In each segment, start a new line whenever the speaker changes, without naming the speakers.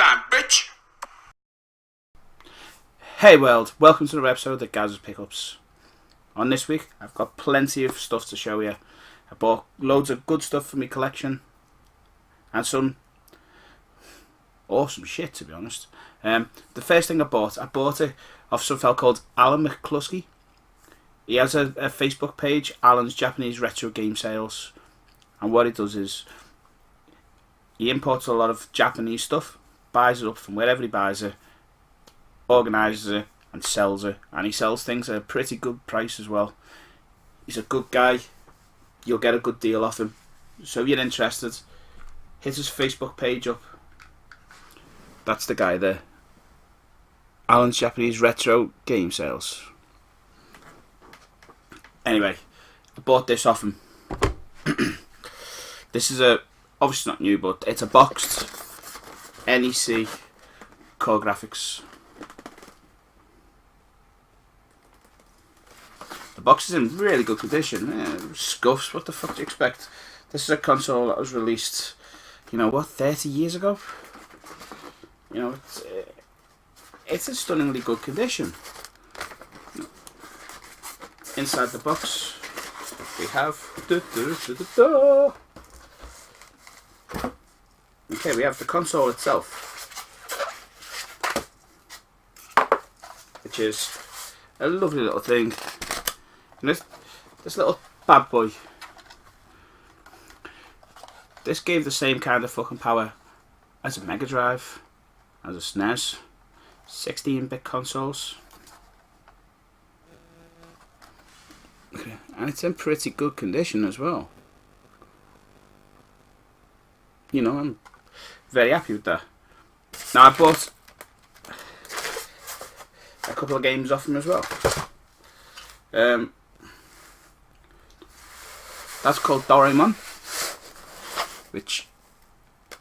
time, bitch!
Hey world, welcome to another episode of Gazz's Pickups. On this week, I've got plenty of stuff to show you. I bought loads of good stuff for my collection, and some awesome shit, to be honest. The first thing I bought it off some fella called Alan McCluskey. He has a Facebook page, Alan's Japanese Retro Game Sales, and what he does is he imports a lot of Japanese stuff, buys it up from wherever he buys it, organises it and sells it, and he sells things at a pretty good price as well. He's a good guy, you'll get a good deal off him, so if you're interested, hit his Facebook page up. That's the guy there, Alan's Japanese Retro Game Sales. Anyway, I bought this off him. This is obviously not new, but it's a boxed NEC core graphics. The box is in really good condition. Scuffs, what the fuck do you expect? This is a console that was released, 30 years ago? It's in stunningly good condition. Inside the box, we have... Okay, we have the console itself, which is a lovely little thing. And this little bad boy, this gave the same kind of fucking power as a Mega Drive, as a SNES, 16-bit consoles. Okay, and it's in pretty good condition as well. I'm very happy with that. Now, I bought a couple of games off him as well. That's called Doraemon, which,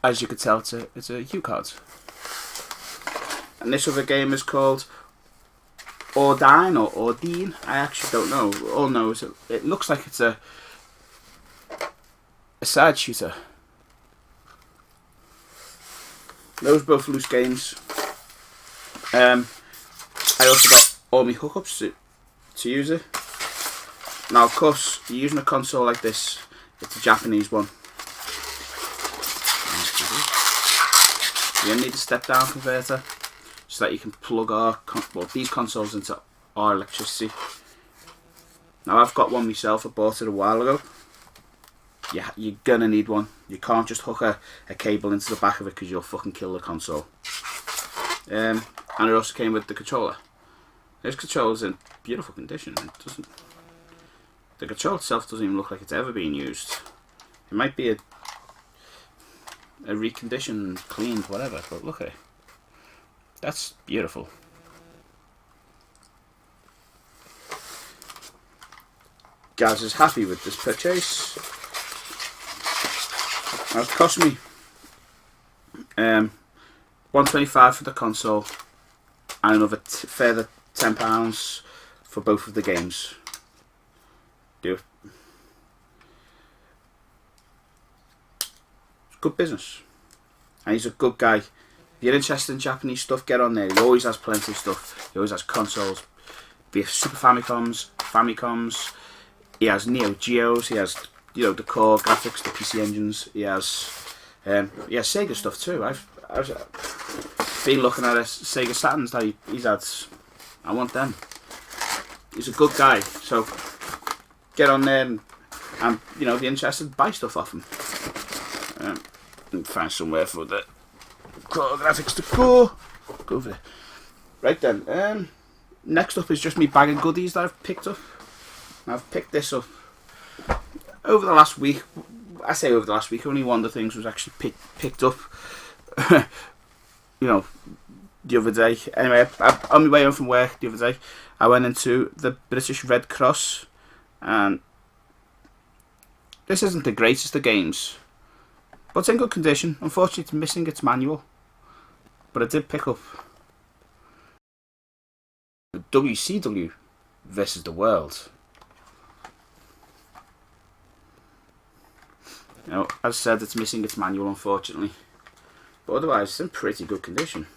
as you could tell, it's a U-card. And this other game is called Ordine or Ordine. I actually don't know. All know is it looks like it's a side shooter. Those both loose games. I also got all my hookups to use it. Now, of course, you're using a console like this, it's a Japanese one. You need a step-down converter so that you can plug these consoles into our electricity. Now, I've got one myself. I bought it a while ago. Yeah, you're gonna need one. You can't just hook a cable into the back of it because you'll fucking kill the console. And it also came with the controller. This controller's in beautiful condition. The controller itself doesn't even look like it's ever been used. It might be a reconditioned, cleaned, whatever, but look at it. That's beautiful. Gazz is happy with this purchase. Now, it's cost me $125 for the console and another further £10 for both of the games. Good business, and he's a good guy. If you're interested in Japanese stuff, get on there. He always has plenty of stuff. He always has consoles, be it Super Famicoms. He has Neo Geos. He has the core graphics, the PC engines. He has Sega stuff too. I've been looking at Sega Saturns that he's had. I want them. He's a good guy, so get on there and if you're interested, buy stuff off him. And find somewhere for the core graphics to go over there. Right then, next up is just me bag of goodies that I've picked up. I've picked this up over the last week. I say over the last week, only one of the things was actually picked up the other day. Anyway, on my way home from work the other day, I went into the British Red Cross, and this isn't the greatest of games, but it's in good condition. Unfortunately, it's missing its manual, but I did pick up WCW versus the World. As I said, it's missing its manual, unfortunately, But otherwise, it's in pretty good condition.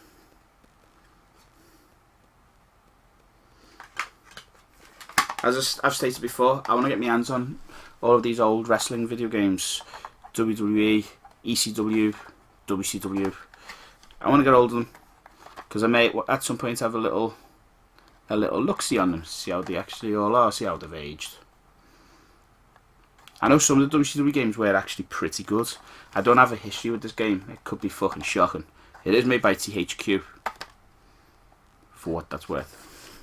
As I've stated before, I want to get my hands on all of these old wrestling video games. WWE, ECW, WCW. I want to get hold of them, because I may at some point have a little look-see on them, see how they actually all are, see how they've aged. I know some of the WCW games were actually pretty good. I don't have a history with this game. It could be fucking shocking. It is made by THQ, for what that's worth.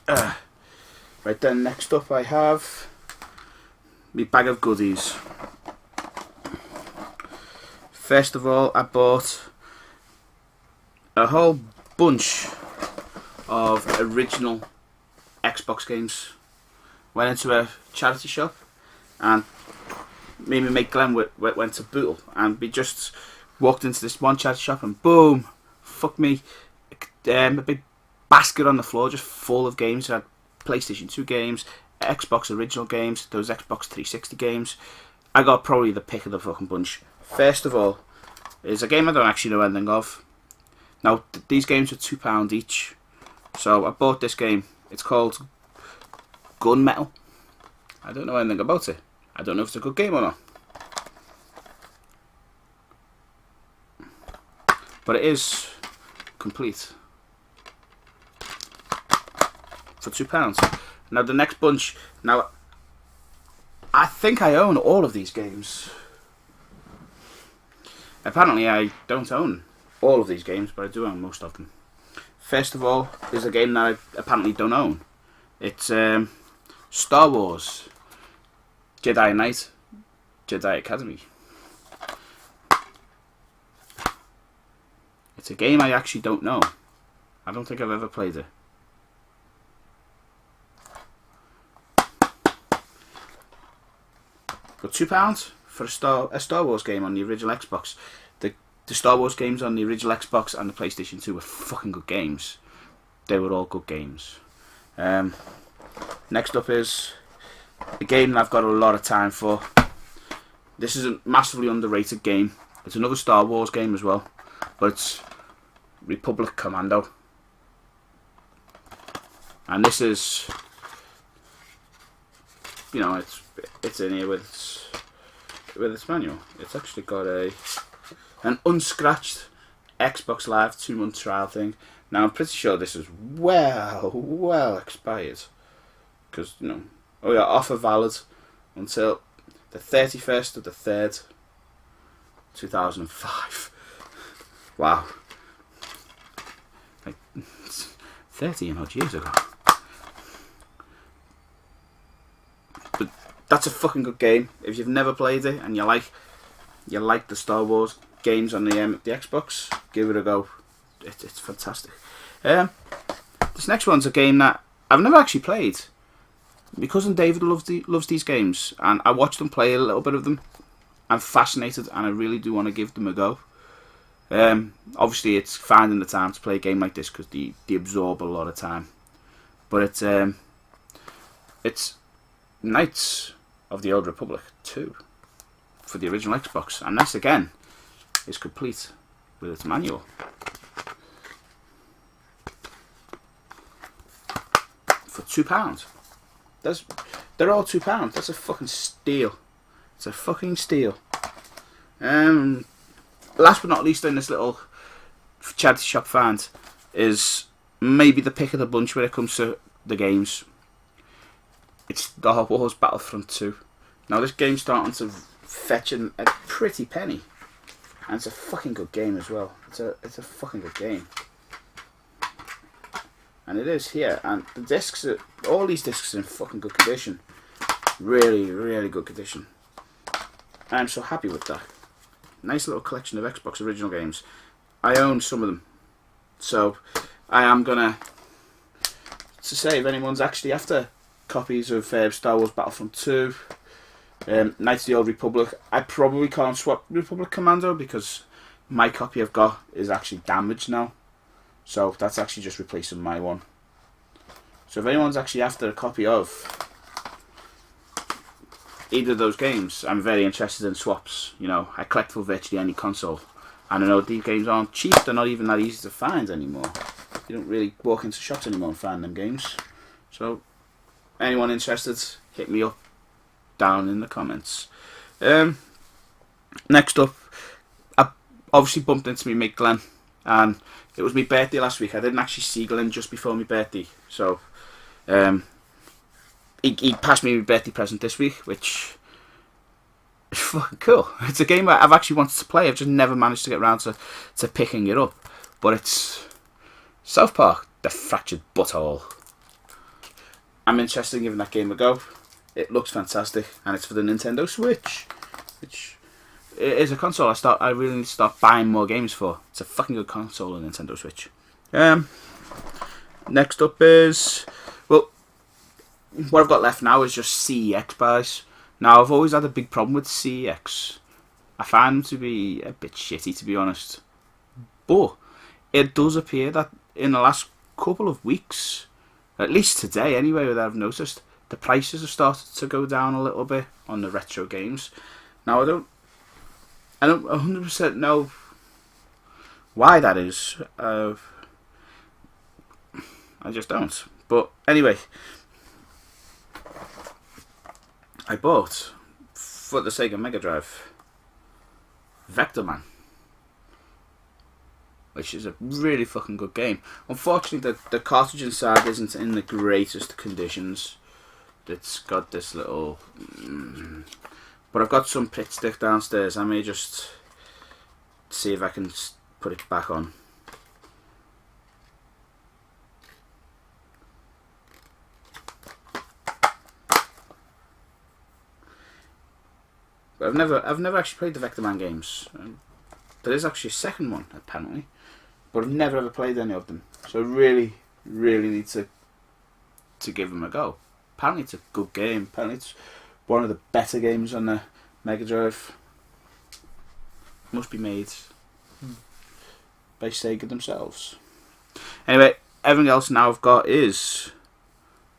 Right then, next up I have my bag of goodies. First of all, I bought a whole bunch of original Xbox games. Went into a charity shop, and me and my mate Glenn went to Bootle, and we just walked into this one charity shop, and boom, fuck me, a big basket on the floor just full of games. It had PlayStation 2 games, Xbox original games, those Xbox 360 games. I got probably the pick of the fucking bunch. First of all, is a game I don't actually know anything of. Now, these games are £2 each, so I bought this game. It's called Gunmetal. I don't know anything about it. I don't know if it's a good game or not. But it is complete. For £2. Now the next bunch. Now, I think I own all of these games. Apparently I don't own all of these games, but I do own most of them. First of all, there's a game that I apparently don't own. It's Star Wars Jedi Knight, Jedi Academy. It's a game I actually don't know. I don't think I've ever played it. But £2 for a Star Wars game on the original Xbox. The Star Wars games on the original Xbox and the PlayStation 2 were fucking good games. They were all good games. Next up is a game that I've got a lot of time for. This is a massively underrated game. It's another Star Wars game as well, but it's Republic Commando. And this is, you know, it's in here with its manual. It's actually got an unscratched Xbox Live 2-month trial thing. Now I'm pretty sure this is well expired, because, you know, oh yeah, offer valid until the 31st of the 3rd, 2005. Wow, like 13 odd years ago. But that's a fucking good game. If you've never played it and you like the Star Wars games on the Xbox, give it a go. It's fantastic. This next one's a game that I've never actually played. My cousin David loves these games, and I watched him play a little bit of them. I'm fascinated, and I really do want to give them a go. Obviously, it's finding the time to play a game like this, because they absorb a lot of time. But it's Knights of the Old Republic 2 for the original Xbox, and this again is complete with its manual. For £2. They're all £2. That's a fucking steal. It's a fucking steal. Last but not least in this little charity shop find is maybe the pick of the bunch when it comes to the games. It's Star Wars Battlefront 2. Now this game's starting to fetch a pretty penny, and it's a fucking good game as well. It's a fucking good game. And it is here, and the discs are, all these discs are in fucking good condition. Really, really good condition. I'm so happy with that. Nice little collection of Xbox original games. I own some of them, so I am gonna say if anyone's actually after copies of Star Wars Battlefront 2, Knights of the Old Republic, I probably can't swap Republic Commando because my copy I've got is actually damaged now. So that's actually just replacing my one. So if anyone's actually after a copy of either of those games, I'm very interested in swaps. You know, I collect for virtually any console, And I know these games aren't cheap, they're not even that easy to find anymore. You don't really walk into shops anymore and find them games. So, anyone interested, hit me up down in the comments. Next up, I obviously bumped into me mate Glenn, and it was my birthday last week. I didn't actually see Glenn just before my birthday, so he passed me my birthday present this week, which is fucking cool. It's a game I've actually wanted to play. I've just never managed to get around to picking it up. But it's South Park: The Fractured Butthole. I'm interested in giving that game a go. It looks fantastic, and it's for the Nintendo Switch, which is a console I really need to start buying more games for. It's a fucking good console, the Nintendo Switch. Next up is, well, what I've got left now is just CEX buys. Now, I've always had a big problem with CEX. I find them to be a bit shitty, to be honest. But it does appear that in the last couple of weeks, at least today anyway, that I've noticed, the prices have started to go down a little bit on the retro games. Now, I don't 100% know why that is. I just don't. But anyway, I bought, for the Sega Mega Drive, Vector Man, which is a really fucking good game. Unfortunately, the cartridge inside isn't in the greatest conditions. It's got this little... but I've got some pit stick downstairs. I may just see if I can put it back on. But I've never actually played the Vector Man games. There is actually a second one apparently, but I've never ever played any of them. So I really need to give them a go. Apparently it's a good game. Apparently it's one of the better games on the Mega Drive. Must be made by Sega themselves. Anyway, everything else now I've got is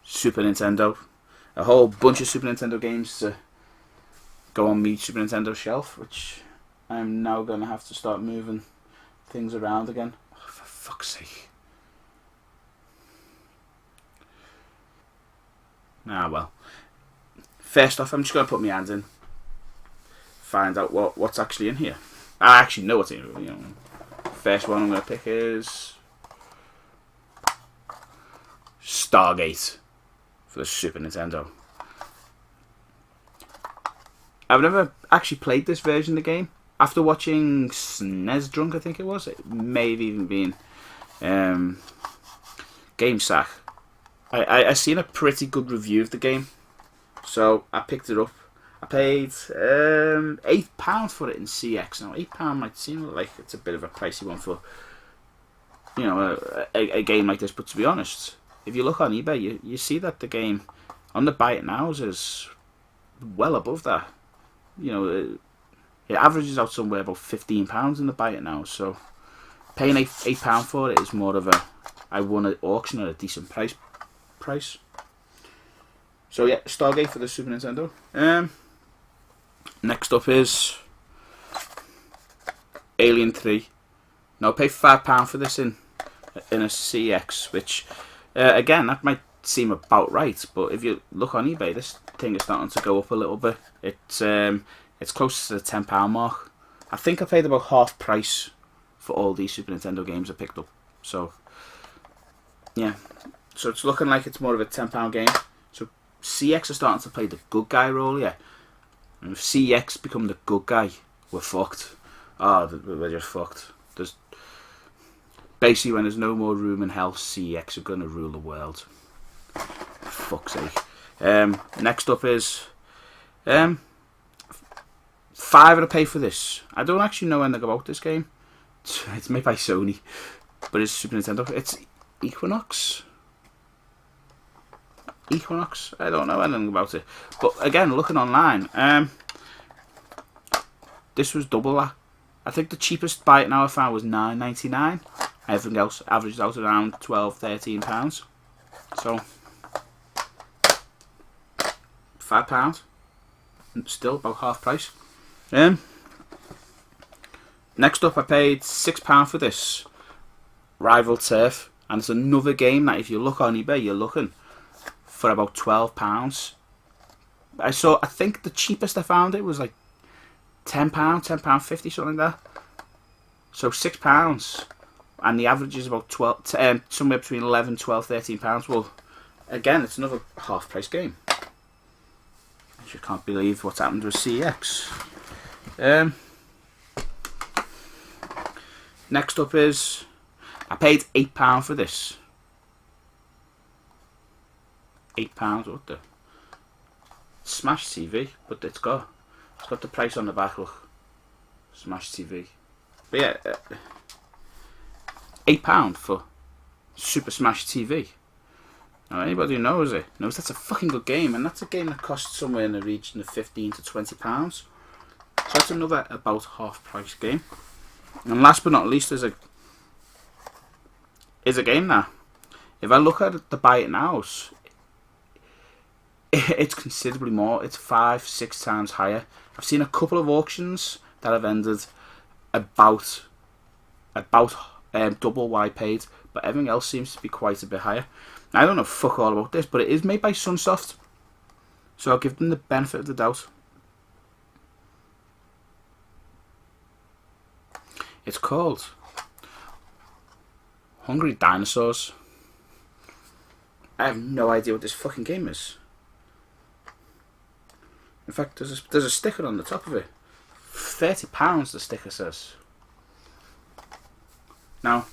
Super Nintendo. A whole bunch of Super Nintendo games to go on my Super Nintendo shelf, which I'm now going to have to start moving things around again. Oh, for fuck's sake. Ah, well. First off, I'm just going to put my hands in, find out what's actually in here. I actually know what's in here. You know. First one I'm going to pick is Stargate for the Super Nintendo. I've never actually played this version of the game. After watching SNES Drunk, I think it was, it may have even been GameSack. I seen a pretty good review of the game, so I picked it up. I paid £8 for it in CEX. Now £8 might seem like it's a bit of a pricey one for, you know, a game like this, but to be honest, if you look on eBay, you see that the game on the Buy It Nows is well above that. You know, it averages out somewhere about £15 in the Buy It Now. So paying £8 for it is more of a, I won at auction at a decent price. So yeah, Stargate for the Super Nintendo. Next up is Alien 3. Now I paid £5 for this in a CEX, which again, that might seem about right, but if you look on eBay, this thing is starting to go up a little bit. It's close to the £10 mark. I think I paid about half price for all these Super Nintendo games I picked up. So yeah, so it's looking like it's more of a £10 game. So CEX are starting to play the good guy role, yeah. And if CEX become the good guy, we're fucked. We're just fucked. There's basically, when there's no more room in hell, CEX are gonna rule the world. For fuck's sake. Next up is £5 to pay for this. I don't actually know anything about this game. It's made by Sony, but it's Super Nintendo. It's Equinox. I don't know anything about it. But again, looking online, this was double that. I think the cheapest Buy It Now I found was £9.99. Everything else averaged out around £12-13. So £5, still about half price. Next up, I paid £6 for this Rival Turf, and it's another game that if you look on eBay, you're looking for about £12. I think the cheapest I found it was like £10, £10.50, something like that. So £6, and the average is about 12, somewhere between 11, 12, £13. Well, again, it's another half price game. I just can't believe what's happened with CEX. Next up is, I paid £8 for this. £8, what the? Smash TV, but it's got the price on the back, look. Smash TV. But yeah, £8 for Super Smash TV. Now anybody who knows that's a fucking good game, and that's a game that costs somewhere in the region of £15 to £20. So that's another about half price game. And last but not least, is a game that, if I look at the buy it nows, it's considerably more. It's 5-6 times higher. I've seen a couple of auctions that have ended about double what I paid, but everything else seems to be quite a bit higher. I don't know fuck all about this, but it is made by Sunsoft, so I'll give them the benefit of the doubt. It's called Hungry Dinosaurs. I have no idea what this fucking game is. In fact, there's a sticker on the top of it. £30 the sticker says. Now,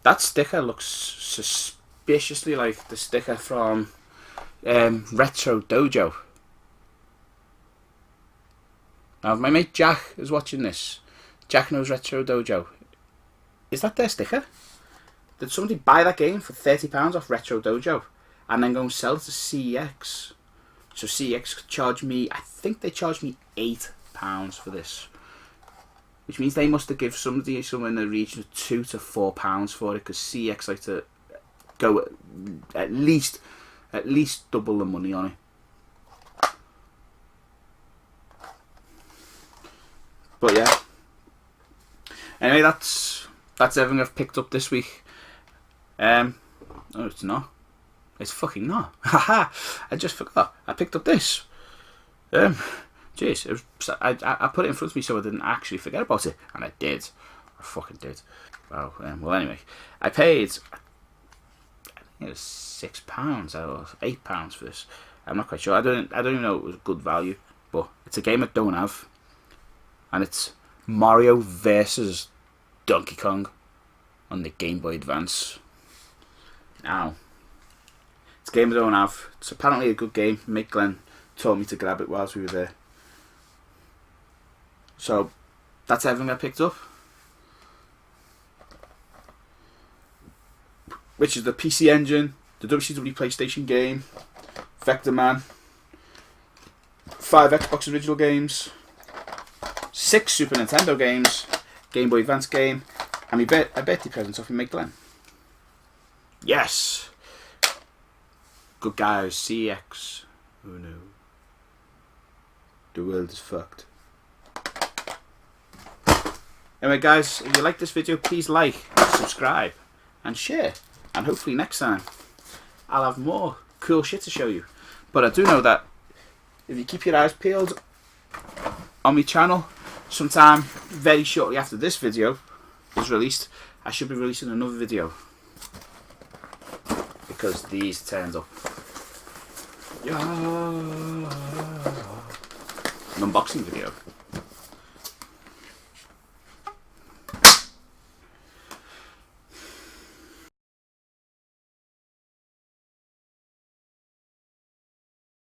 that sticker looks suspiciously like the sticker from Retro Dojo. Now, if my mate Jack is watching this, Jack knows Retro Dojo. Is that their sticker? Did somebody buy that game for £30 off Retro Dojo and then go and sell it to CEX? So CEX could charge me, I think they charged me £8 for this. Which means they must have given somebody somewhere in the region of £2 to £4 for it, because CEX like to go at least double the money on it. But yeah. Anyway, that's everything I've picked up this week. Oh, it's not. It's fucking not. Haha! I just forgot. I picked up this. Jeez, I put it in front of me so I didn't actually forget about it, and I did. I fucking did. Wow. Well, anyway, I paid, I think it was £6 or £8 for this. I'm not quite sure. I don't even know it was good value, but it's a game I don't have, and it's Mario versus Donkey Kong on the Game Boy Advance. Now, it's a game I don't have. It's apparently a good game. Mate Glenn told me to grab it whilst we were there. So, that's everything I picked up. Which is the PC Engine, the WCW PlayStation game, Vector Man, 5 Xbox original games, 6 Super Nintendo games, Game Boy Advance game, and a birthday present off my mate Glenn. Yes! Good guys, CEX. Oh no. The world is fucked. Anyway guys, if you like this video, please like, subscribe, and share. And hopefully next time, I'll have more cool shit to show you. But I do know that if you keep your eyes peeled on my channel, sometime very shortly after this video is released, I should be releasing another video. Because these turned up. Yeah. An unboxing video.